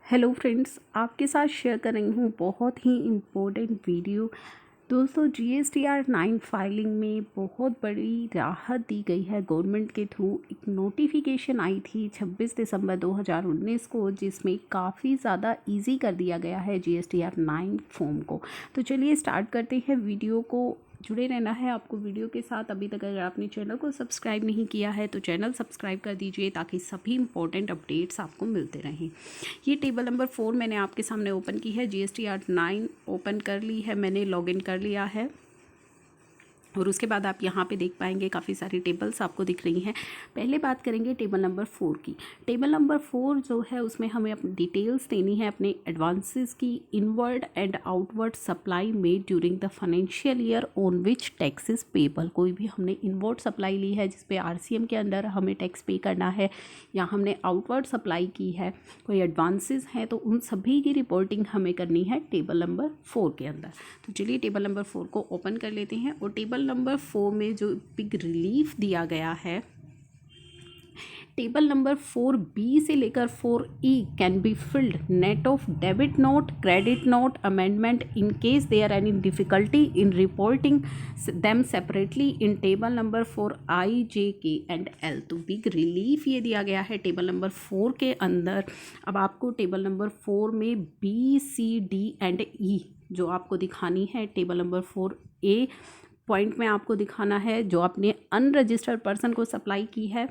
Hello friends, आपके साथ share कर रही हूँ बहुत ही इम्पोर्टेंट वीडियो। दोस्तों, GSTR 9 फाइलिंग में बहुत बड़ी राहत दी गई है। गवर्नमेंट के थ्रू एक नोटिफिकेशन आई थी 26 दिसंबर 2019 को, जिसमें काफ़ी ज़्यादा इजी कर दिया गया है GSTR 9 फॉर्म को। तो चलिए स्टार्ट करते हैं वीडियो को। जुड़े रहना है आपको वीडियो के साथ। अभी तक अगर आपने चैनल को सब्सक्राइब नहीं किया है तो चैनल सब्सक्राइब कर दीजिए, ताकि सभी इंपॉर्टेंट अपडेट्स आपको मिलते रहें। ये टेबल नंबर 4 मैंने आपके सामने ओपन की है। GSTR 9 ओपन कर ली है मैंने, लॉगिन कर लिया है। और उसके बाद आप यहाँ पे देख पाएंगे काफ़ी सारी टेबल्स आपको दिख रही हैं। पहले बात करेंगे टेबल नंबर 4 की। टेबल नंबर 4 जो है उसमें हमें अपनी डिटेल्स देनी है अपने एडवांसेस की। Inward and outward supply made during the financial year on which tax is payable. कोई भी हमने इनवर्ड सप्लाई ली है जिस पे RCM के अंडर हमें टैक्स पे करना है, या हमने आउटवर्ड सप्लाई की है, कोई एडवांसेस हैं, तो उन सभी की रिपोर्टिंग हमें करनी है टेबल नंबर 4 के अंदर। तो चलिए टेबल नंबर 4 को ओपन कर लेते हैं। और टेबल नंबर 4 में जो बिग रिलीफ दिया गया है, टेबल नंबर 4B से लेकर 4E can be filled net of debit note, credit note, amendment in case there any difficulty in reporting them separately in table number 4I, J, K and L। तो big relief ये दिया गया है table number 4 के अंदर। अब आपको table number 4 में B, C, D and E जो आपको दिखानी है। टेबल नंबर 4A पॉइंट में आपको दिखाना है जो आपने अनरजिस्टर्ड पर्सन को सप्लाई की है।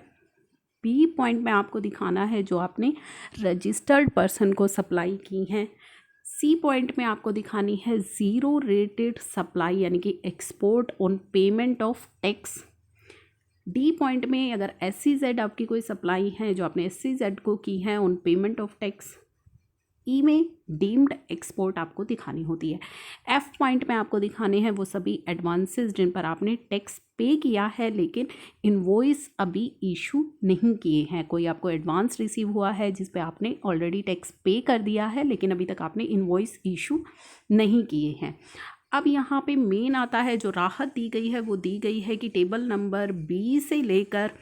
बी पॉइंट में आपको दिखाना है जो आपने रजिस्टर्ड पर्सन को सप्लाई की हैं। सी पॉइंट में आपको दिखानी है ज़ीरो रेटेड सप्लाई, यानी कि export on payment of tax. D point में अगर SCZ आपकी कोई सप्लाई है जो आपने SCZ को की है ऑन पेमेंट ऑफ टैक्स। ई में डीम्ड एक्सपोर्ट आपको दिखानी होती है। एफ पॉइंट में आपको दिखाने हैं वो सभी एडवांसेस जिन पर आपने टैक्स पे किया है लेकिन इनवॉइस अभी इशू नहीं किए हैं। कोई आपको एडवांस रिसीव हुआ है जिस पे आपने ऑलरेडी टैक्स पे कर दिया है लेकिन अभी तक आपने इनवॉइस इशू नहीं किए हैं। अब यहाँ पे मेन आता है जो राहत दी गई है, वो दी गई है कि टेबल नंबर B से लेकर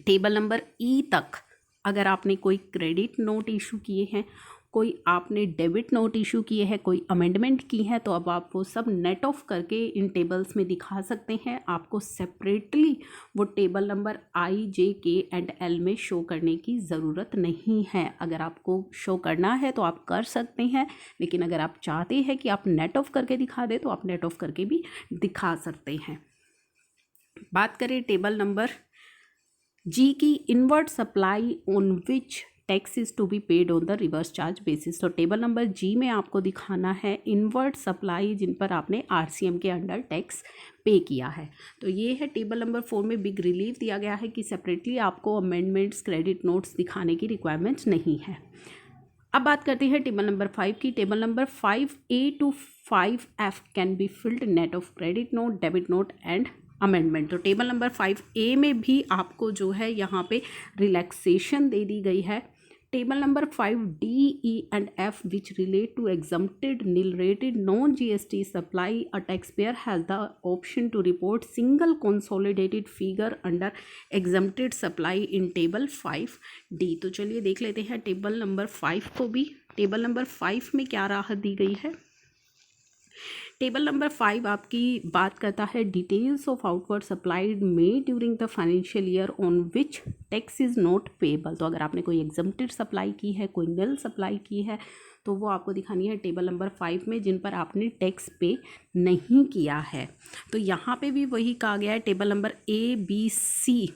टेबल नंबर E तक अगर आपने कोई क्रेडिट नोट इशू किए हैं, कोई आपने डेबिट नोट इशू किए हैं, कोई अमेंडमेंट की है, तो अब आप वो सब नेट ऑफ करके इन टेबल्स में दिखा सकते हैं। आपको सेपरेटली वो table number I, J, K and L में शो करने की ज़रूरत नहीं है। अगर आपको शो करना है तो आप कर सकते हैं, लेकिन अगर आप चाहते हैं कि आप नेट ऑफ करके दिखा दें तो आप नेट ऑफ करके भी दिखा सकते हैं। बात करें टेबल नंबर G की, inward supply on which tax is to be paid on the reverse charge basis. तो टेबल नंबर G में आपको दिखाना है इनवर्ड सप्लाई जिन पर आपने RCM के अंडर टैक्स पे किया है। तो ये है टेबल नंबर 4 में बिग रिलीफ दिया गया है कि सेपरेटली आपको अमेंडमेंट्स, क्रेडिट नोट्स दिखाने की रिक्वायरमेंट नहीं है। अब बात करते हैं टेबल नंबर 5 की। Table number 5A to 5F can be filled net of credit note, debit note and amendment. तो टेबल नंबर 5A में भी आपको जो है यहाँ पे रिलैक्सेशन दे दी गई है। Table number 5D, E and F which relate to exempted, nil rated, non GST supply, a taxpayer has the option to report single consolidated figure under exempted supply in table 5D। तो चलिए देख लेते हैं table number 5 को भी। Table number 5 में क्या राहत दी गई है। टेबल नंबर 5 आपकी बात करता है details of outward supplied made during the financial year on which tax is not payable. तो अगर आपने कोई एग्जम्प्टेड सप्लाई की है, कोई निल सप्लाई की है, तो वो आपको दिखानी है टेबल नंबर 5 में जिन पर आपने टैक्स पे नहीं किया है। तो यहाँ पे भी वही कहा गया है, टेबल नंबर ABC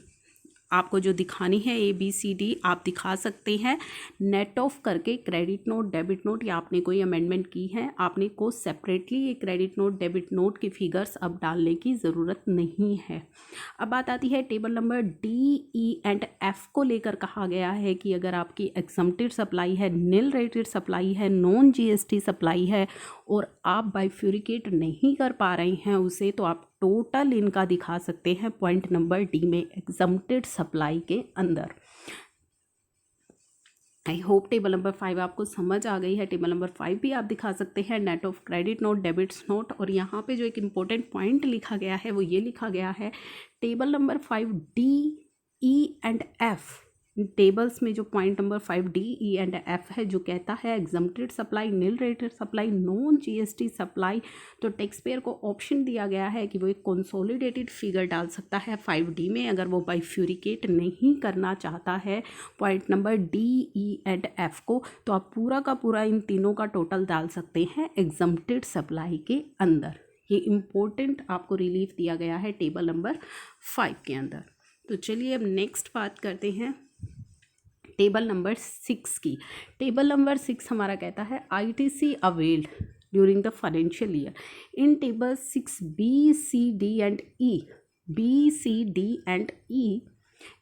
आपको जो दिखानी है ABCD आप दिखा सकते हैं नेट ऑफ करके। क्रेडिट नोट, डेबिट नोट, या आपने कोई अमेंडमेंट की है, आपने को सेपरेटली ये क्रेडिट नोट, डेबिट नोट के फिगर्स अब डालने की ज़रूरत नहीं है। अब बात आती है table number D, E and F को लेकर कहा गया है कि अगर आपकी एग्जम्प्टेड सप्लाई है, निल रेटेड सप्लाई है, नॉन GST सप्लाई है और आप बाइफ्यूरिकेट नहीं कर पा रहे हैं उसे, तो आप टोटल इनका दिखा सकते हैं पॉइंट नंबर D में एग्जम्प्टेड सप्लाई के अंदर। आई होप टेबल नंबर 5 आपको समझ आ गई है। टेबल नंबर 5 भी आप दिखा सकते हैं net of credit note, debits note. और यहाँ पे जो एक इम्पोर्टेंट पॉइंट लिखा गया है वो ये लिखा गया है, table number 5D, E and F tables में जो point number 5 D E and F है जो कहता है exempted supply, nil rated supply, non GST supply, तो टैक्स पेयर को ऑप्शन दिया गया है कि वो एक कंसोलिडेटेड फिगर डाल सकता है 5D में अगर वो बाइफ्यूरिकेट नहीं करना चाहता है point number D E and F को, तो आप पूरा का पूरा इन तीनों का टोटल डाल सकते हैं एग्जम्प्टेड सप्लाई के अंदर। ये इम्पोर्टेंट आपको रिलीफ दिया गया है टेबल नंबर 5 के अंदर। तो चलिए अब नेक्स्ट बात करते हैं टेबल नंबर 6 की। टेबल नंबर 6 हमारा कहता है ITC availed during the financial year in table 6B, C, D and E. B, C, D and E.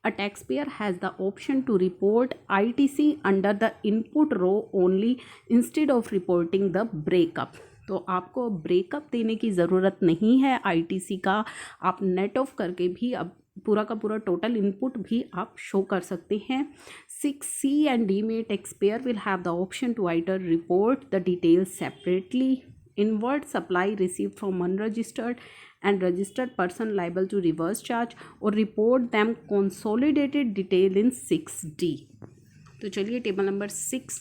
A taxpayer has the option to report ITC under the input row only instead of reporting the breakup. तो आपको breakup देने की ज़रूरत नहीं है ITC का, आप net of करके भी अब पूरा का पूरा टोटल इनपुट भी आप शो कर सकते हैं। 6C and D में tax payer will have the option to either report the details separately, inward supply receive from unregistered and registered person liable to reverse charge or report them consolidated detail in 6D. तो चलिए table number 6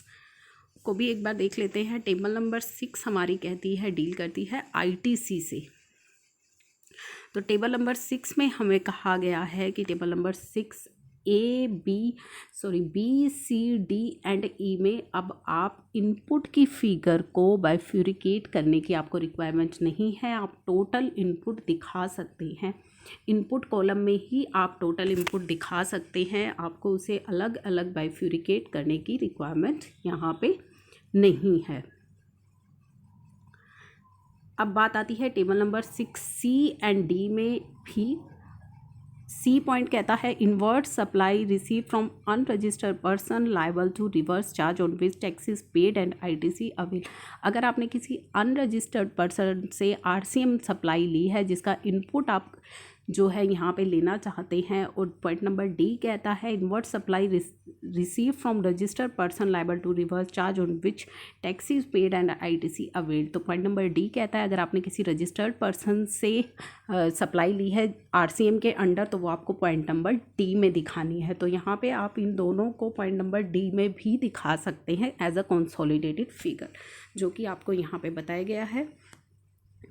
को भी एक बार देख लेते हैं। Table number 6 हमारी कहती है डील करती है ITC से। तो टेबल नंबर 6 में हमें कहा गया है कि table number 6 B, C, D and E में अब आप इनपुट की फिगर को बाइफ्यूरिकेट करने की आपको रिक्वायरमेंट नहीं है, आप टोटल इनपुट दिखा सकते हैं। इनपुट कॉलम में ही आप टोटल इनपुट दिखा सकते हैं, आपको उसे अलग अलग बाइफ्यूरिकेट करने की रिक्वायरमेंट यहाँ पे नहीं है। अब बात आती है table number 6C and D में भी। सी पॉइंट कहता है inward supply receive from unregistered person liable to reverse charge on which tax is paid and ITC avail. अगर आपने किसी अनरजिस्टर्ड पर्सन से RCM सप्लाई ली है जिसका इनपुट आप जो है यहाँ पे लेना चाहते हैं, और पॉइंट नंबर D कहता है inward supply receive from registered person liable to reverse charge on which tax is paid and ITC availed. तो पॉइंट नंबर D कहता है अगर आपने किसी रजिस्टर्ड पर्सन से सप्लाई ली है RCM के अंडर तो वो आपको पॉइंट नंबर D में दिखानी है। तो यहाँ पे आप इन दोनों को पॉइंट नंबर D में भी दिखा सकते हैं एज अ कंसोलिडेटेड फिगर, जो कि आपको यहाँ पे बताया गया है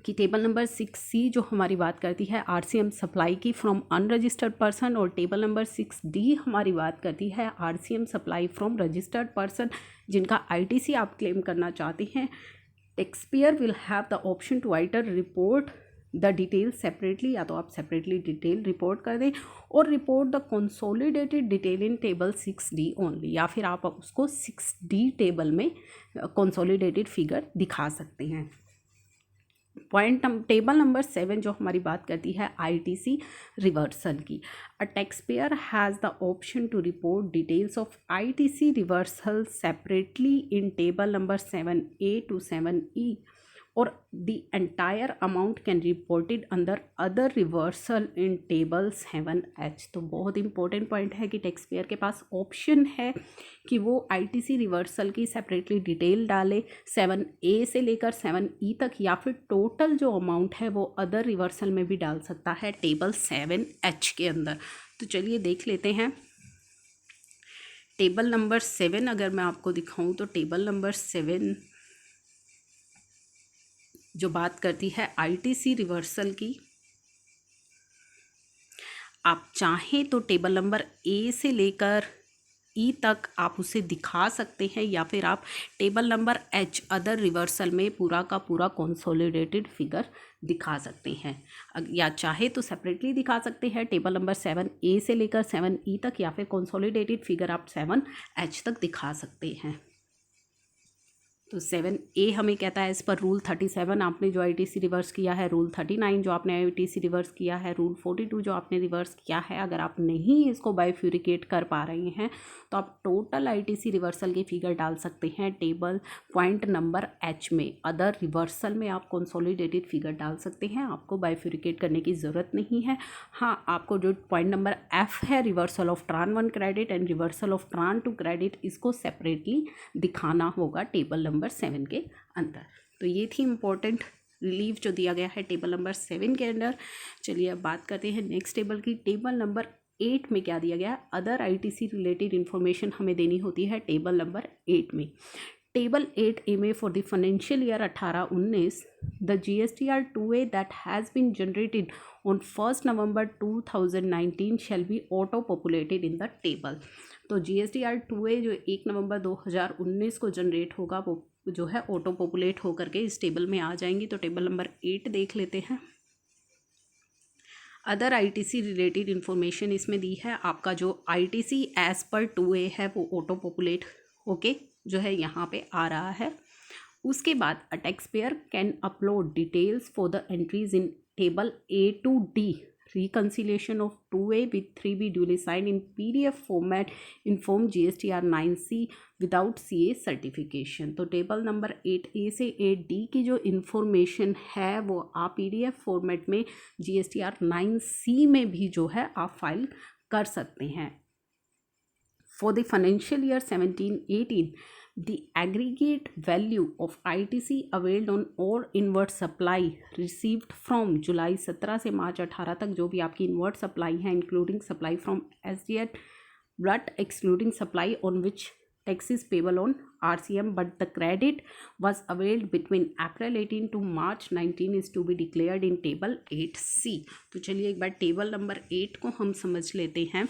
कि टेबल नंबर 6C जो हमारी बात करती है RCM सप्लाई की फ्रॉम अनरजिस्टर्ड पर्सन, और टेबल नंबर 6D हमारी बात करती है RCM supply from registered person जिनका ITC आप क्लेम करना चाहते हैं। Tax payer will have the option to either report the detail separately, या तो आप सेपरेटली डिटेल रिपोर्ट कर दें, और report the consolidated detail in table 6D only, या फिर आप उसको 6D टेबल में कंसोलिडेटेड फिगर दिखा सकते हैं। टेबल नंबर 7 जो हमारी बात करती है ITC रिवर्सल की। A tax payer has the option to report details of ITC reversal separately in table number 7A to 7E, और the entire amount can reported under other reversal in table 7H। तो बहुत important point है कि tax payer के पास option है कि वो ITC reversal की सेपरेटली डिटेल डाले 7A से लेकर 7E तक, या फिर टोटल जो अमाउंट है वो अदर रिवर्सल में भी डाल सकता है टेबल 7H के अंदर। तो चलिए देख लेते हैं टेबल नंबर 7। अगर मैं आपको दिखाऊं तो टेबल नंबर 7 जो बात करती है ITC रिवर्सल की, आप चाहें तो टेबल नंबर A से लेकर E तक आप उसे दिखा सकते हैं, या फिर आप table number H other reversal में पूरा का पूरा कंसोलिडेटेड फिगर दिखा सकते हैं, या चाहे तो सेपरेटली दिखा सकते हैं टेबल नंबर 7A से लेकर 7E तक, या फिर कंसोलिडेटेड फिगर आप 7H तक दिखा सकते हैं। तो 7A हमें कहता है इस पर रूल 37 आपने जो ITC रिवर्स किया है, रूल 39 जो आपने ITC रिवर्स किया है, रूल 42 जो आपने रिवर्स किया है, अगर आप नहीं इसको बाइफ्यूरिकेट कर पा रहे हैं तो आप टोटल ITC रिवर्सल की फिगर डाल सकते हैं टेबल पॉइंट नंबर H में। अदर रिवर्सल में आप कंसोलिडेटेड फिगर डाल सकते हैं, आपको बाइफ्यूरिकेट करने की ज़रूरत नहीं है। हाँ, आपको जो पॉइंट नंबर F है reversal of ट्रान 1 credit and reversal of ट्रान 2 credit, इसको सेपरेटली दिखाना होगा टेबल नंबर 7 के अंदर। तो ये थी इम्पोर्टेंट रिलीफ जो दिया गया है टेबल नंबर 7 के अंदर। चलिए अब बात करते हैं नेक्स्ट टेबल की, टेबल नंबर 8 में क्या दिया गया है, अदर आईटीसी रिलेटेड इन्फॉर्मेशन हमें देनी होती है टेबल नंबर 8 में। टेबल 8A में for the financial year 18-19 the GSTR 2A that has been generated on 1 November 2019 shall be auto populated in the table. तो GSTR 2A जो 1 नवंबर 2019 को generate होगा वो जो है ऑटो पॉपुलेट होकर के इस टेबल में आ जाएंगी। तो टेबल नंबर 8 देख लेते हैं। अदर आईटीसी रिलेटेड इन्फॉर्मेशन इसमें दी है। आपका जो आईटीसी एज पर 2A है वो ऑटो पॉपुलेट होके जो है यहाँ पे आ रहा है। उसके बाद अ tax pair can upload details for the entries in table A to D reconciliation of 2A with 3B duly signed in PDF format inform GSTR 9C without CA certification। तो टेबल नंबर 8A से 8D की जो information है वो आप PDF format में GSTR 9C में भी जो है आप फाइल कर सकते हैं। For the financial year 17-18, the aggregate value of ITC availed on all inward supply received from जुलाई 17 से मार्च 18 तक जो भी आपकी इनवर्ड सप्लाई है including supply from SDF but excluding supply on which tax is payable on RCM but the credit was availed between April 18 to March 19 is to be declared in table 8C। तो चलिए एक बार table number 8 को हम समझ लेते हैं।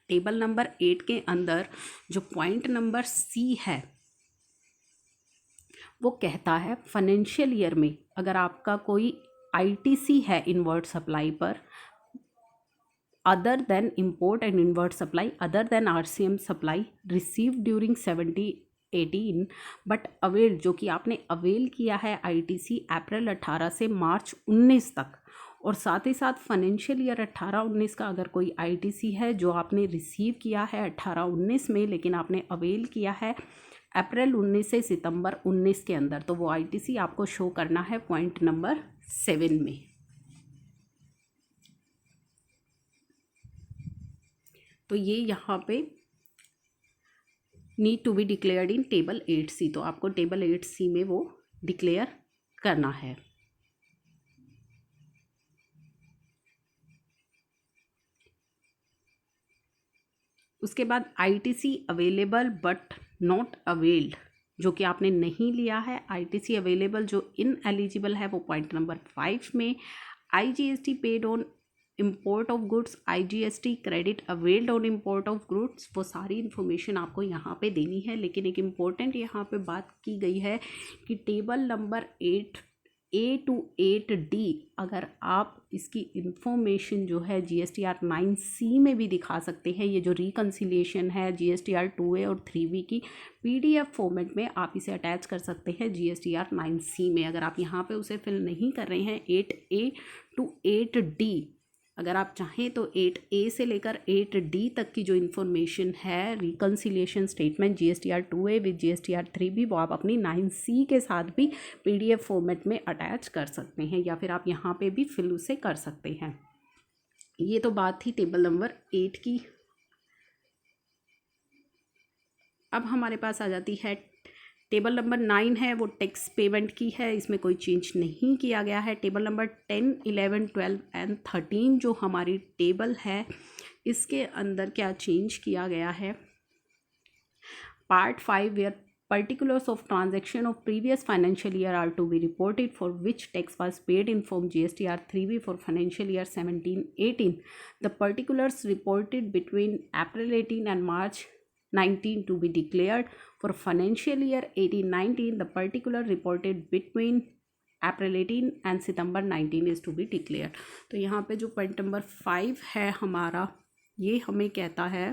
Table number 8 के अंदर जो पॉइंट नंबर C है वो कहता है फाइनेंशियल ईयर में अगर आपका कोई आईटीसी है इनवर्ट सप्लाई पर other than import and inward supply other than RCM supply receive during 17-18 but avail जो कि आपने अवेल किया है आईटीसी अप्रैल 18 से मार्च 19 तक और साथ ही साथ फाइनेंशियल ईयर 18-19 का अगर कोई आईटीसी है जो आपने रिसीव किया है 18-19 में लेकिन आपने अवेल किया है अप्रैल 19 से सितंबर 19 के अंदर तो वो आईटीसी आपको शो करना है पॉइंट नंबर 7 में। तो ये यहाँ पे need to be declared in table 8C तो आपको टेबल 8C में वो डिक्लेयर करना है। उसके बाद ITC available but not availed जो कि आपने नहीं लिया है आईटीसी अवेलेबल जो इन एलिजिबल है वो पॉइंट नंबर 5 में। IGST paid on import of goods IGST credit availed on import of goods वो सारी इन्फॉर्मेशन आपको यहाँ पे देनी है। लेकिन एक इम्पोर्टेंट यहाँ पे बात की गई है कि table number 8A to 8D अगर आप इसकी इन्फॉर्मेशन जो है GSTR 9C में भी दिखा सकते हैं। ये जो रिकन्सिलिएशन है GSTR 2A और 3B की PDF फॉर्मेट में आप इसे अटैच कर सकते हैं GSTR 9C में। अगर आप यहाँ पे उसे फिल नहीं कर रहे हैं 8A to 8D अगर आप चाहें तो 8A से लेकर 8D तक की जो इन्फॉर्मेशन है reconciliation statement GSTR 2A with GSTR 3B वो आप अपनी 9C के साथ भी PDF फॉर्मेट में अटैच कर सकते हैं या फिर आप यहाँ पे भी फिल उसे कर सकते हैं। ये तो बात थी टेबल नंबर 8 की। अब हमारे पास आ जाती है टेबल नंबर 9 है वो टैक्स पेमेंट की है, इसमें कोई चेंज नहीं किया गया है। टेबल नंबर 10, 11, 12 एंड 13 जो हमारी टेबल है इसके अंदर क्या चेंज किया गया है। Part 5 where particulars of transaction of previous financial year are to be reported for which tax was paid in form GSTR 3B for financial year 17-18. The particulars reported between April 18 and March 19 to be declared for financial year 18-19. The particular reported between April 18 and September 19 is to be declared. तो यहाँ पे जो point number 5 है हमारा ये हमें कहता है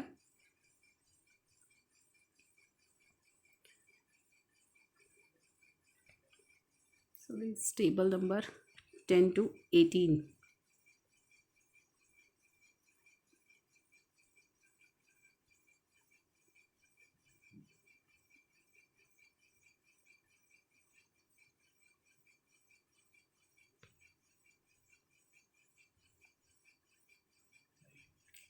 so it's table number 10 to 18.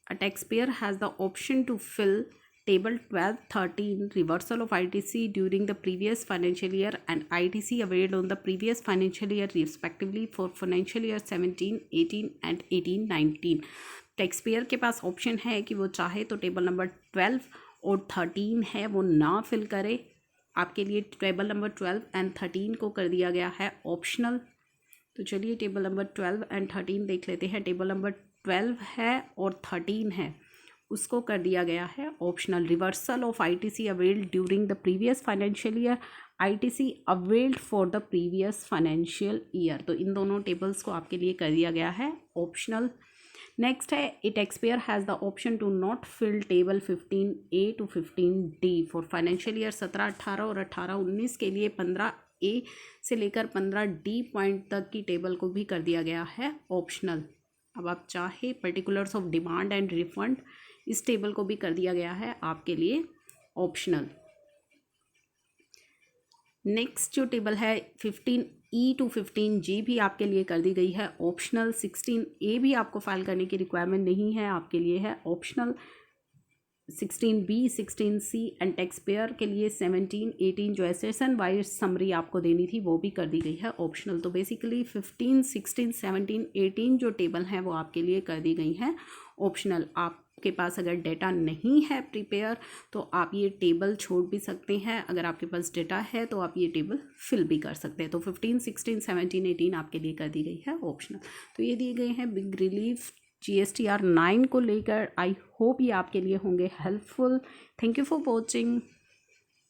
A taxpayer has the option to fill table 12-13 reversal of ITC during the previous financial year and ITC availed on the previous financial year respectively for financial year 17-18 and 18-19. Tax payer के पास option है कि वो चाहे तो table number 12 और 13 है वो ना फिल करे। आपके लिए टेबल नंबर 12 एंड 13 को कर दिया गया है ऑप्शनल। तो चलिए टेबल नंबर 12 एंड 13 देख लेते हैं। टेबल नंबर 12 है और 13 है, उसको कर दिया गया है optional. Reversal of ITC availed during the previous financial year, ITC availed for the previous financial year. तो इन दोनों टेबल्स को आपके लिए कर दिया गया है ऑप्शनल। नेक्स्ट है a tax payer has the option to not fill table 15A to 15D for financial year 17-18 और 18-19 के लिए 15A से लेकर 15D पॉइंट तक की टेबल को भी कर दिया गया है ऑप्शनल। अब आप चाहे particulars of demand and refund, इस टेबल को भी कर दिया गया है आपके लिए ऑप्शनल। नेक्स्ट जो टेबल है 15E टू 15G भी आपके लिए कर दी गई है ऑप्शनल। 16A भी आपको फाइल करने की रिक्वायरमेंट नहीं है, आपके लिए है optional. 16B 16C and tax payer के लिए 17 18 जो एसेसन वाइज समरी आपको देनी थी वो भी कर दी गई है ऑप्शनल। तो बेसिकली 15 16 17 18 जो टेबल हैं वो आपके लिए कर दी गई हैं ऑप्शनल। आपके पास अगर डेटा नहीं है प्रिपेयर तो आप ये टेबल छोड़ भी सकते हैं, अगर आपके पास डेटा है तो आप ये टेबल फिल भी कर सकते हैं। तो 15 16 17 18 आपके लिए कर दी गई है ऑप्शनल। तो ये दिए गए हैं बिग रिलीफ GSTR 9 को लेकर। आई होप ये आपके लिए होंगे helpful. Thank you for watching.